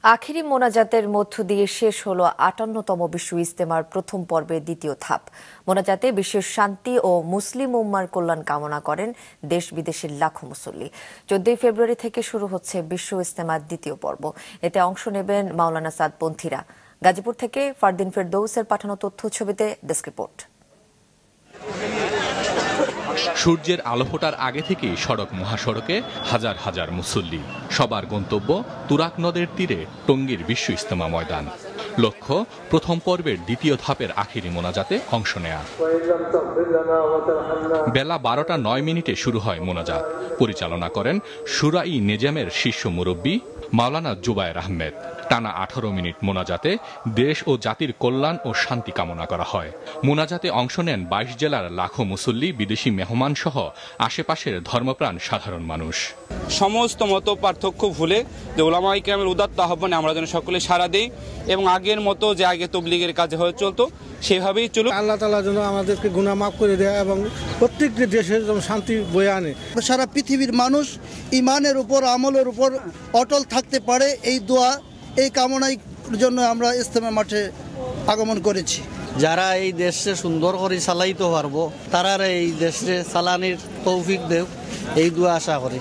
আখেরি মোনাজাতের মধ্য দিয়ে শেষ হলো ৫৮তম বিশ্ব ইজতেমার প্রথম পর্বের দ্বিতীয় ধাপ। মোনাজাতে বিশ্বের শান্তি ও মুসলিম উম্মার কল্যাণ কামনা করেন দেশ বিদেশের লাখো মুসল্লি। ১৪ ফেব্রুয়ারি থেকে শুরু হচ্ছে বিশ্ব ইজতেমার দ্বিতীয় পর্ব। এতে অংশ নেবেন মাওলানা সাদপন্থীরা। গাজীপুর থেকে ফারদিন ফেরদৌসের পাঠানো তথ্য ছবিতে ডেস্ক রিপোর্ট। সূর্যের আলো ফোটার আগে থেকেই সড়ক মহাসড়কে হাজার হাজার মুসল্লি। সবার গন্তব্য তুরাগ নদের তীরে টঙ্গীর বিশ্ব ইজতেমা ময়দান। লক্ষ্য প্রথম পর্বের দ্বিতীয় ধাপের আখেরি মোনাজাতে অংশ নেয়া। বেলা ১২টা ৯ শুরু হয় মোনাজাত। পরিচালনা করেন শুরা-ই নেজামের শীর্ষ মুরব্বী মাওলানা জুবায়ের আহমেদ। টানা ১৮ মিনিট মোনাজাতে দেশ ও জাতির কল্যাণ ও শান্তি কামনা করা হয়। মোনাজাতে অংশ নেন ২২ জেলার লাখো মুসল্লি, বিদেশি মেহমান সহ আশেপাশের ধর্মপ্রাণ সাধারণ মানুষ। সমস্ত মত পার্থক্য ভুলে যে উলামা ইকরামের উদাত্ত আহ্বানে আমরা যেন সকলে সাড়া দিই এবং আগের মতো যে আগে তবলিগের কাজে হয়ে চলতো সেভাবেই চলুক। আল্লাহ তাআলা যেন আমাদেরকে গুনাহ মাফ করে দেয় এবং প্রত্যেকটি দেশের যেন শান্তি বয়ে আনে। সারা পৃথিবীর মানুষ ইমানের উপর আমলের উপর অটল থাকতে পারে, এই দোয়া এই কামনার জন্য আমরা ইজতেমা মাঠে আগমন করেছি। যারা এই দেশে সুন্দর করে চালাইতে পারবো তারা এই দেশে চালানির তৌফিক দেব, এই দোয়া আশা করি।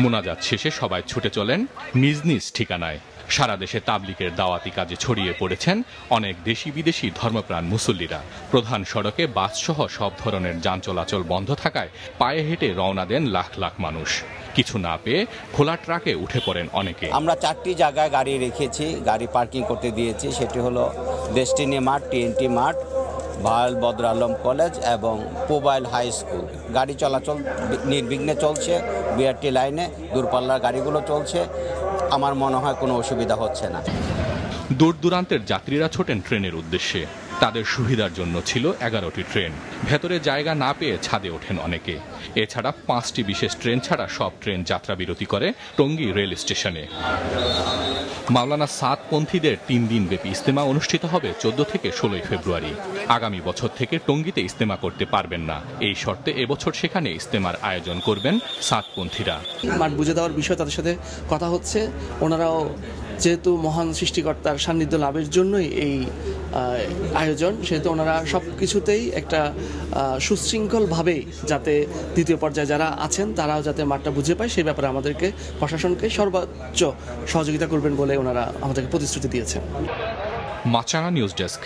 মোনাজাত শেষে সবাই ছুটে চলেন নিজ নিজ ঠিকানায়। সারা দেশে তাবলিগের দাওয়াতি কাজে ছড়িয়ে পড়েছেন অনেক দেশি বিদেশি ধর্মপ্রাণ মুসল্লিরা। প্রধান সড়কে বাস সহ সব ধরনের যান চলাচল বন্ধ থাকায় পায়ে হেঁটে রওনা দেন লাখ লাখ মানুষ। কিছু না পেয়ে খোলা ট্রাকে উঠে পড়েন অনেকে। আমরা ৪টি জায়গায় গাড়ি রেখেছি, গাড়ি পার্কিং করতে দিয়েছি। সেটি হলো ডেস্টিনি মাঠ, টিএনটি মাঠ, ভায়াল বদর আলম কলেজ এবং পোবাইল হাই স্কুল। গাড়ি চলাচল নির্বিঘ্নে চলছে, বিআরটি লাইনে দূরপাল্লার গাড়িগুলো চলছে। আমার মনে হয় কোনো অসুবিধা হচ্ছে না। দূর দূরান্তের যাত্রীরা ছোটেন ট্রেনের উদ্দেশ্যে। তাদের সুবিধার জন্য ছিল ১১টি ট্রেন। ভেতরে জায়গা না পেয়ে ছাদে ওঠেন অনেকে। এছাড়া ৫টি বিশেষ ট্রেন ছাড়া সব ট্রেন যাত্রা বিরতি করে টঙ্গী রেল স্টেশনে। মাওলানা সাদপন্থীদের ৩ দিন ব্যাপী ইজতেমা অনুষ্ঠিত হবে ১৪ থেকে ১৬ ফেব্রুয়ারি। আগামী বছর থেকে টঙ্গীতে ইজতেমা করতে পারবেন না, এই শর্তে এবছর সেখানে ইজতেমার আয়োজন করবেন সাদপন্থীরা। মাঠ বুঝে দেওয়ার বিষয় তাদের সাথে কথা হচ্ছে। ওনারাও যেহেতু মহান সৃষ্টিকর্তার সান্নিধ্য লাভের জন্যই এই আয়োজন, সেহেতু ওনারা সব কিছুতেই একটা সুশৃঙ্খলভাবে যাতে দ্বিতীয় পর্যায়ে যারা আছেন তারাও যাতে মাঠটা বুঝে পায় সেই ব্যাপারে আমাদেরকে প্রশাসনকে সর্বোচ্চ সহযোগিতা করবেন বলে ওনারা আমাদেরকে প্রতিশ্রুতি দিয়েছেন। মাছরাঙা নিউজ ডেস্ক।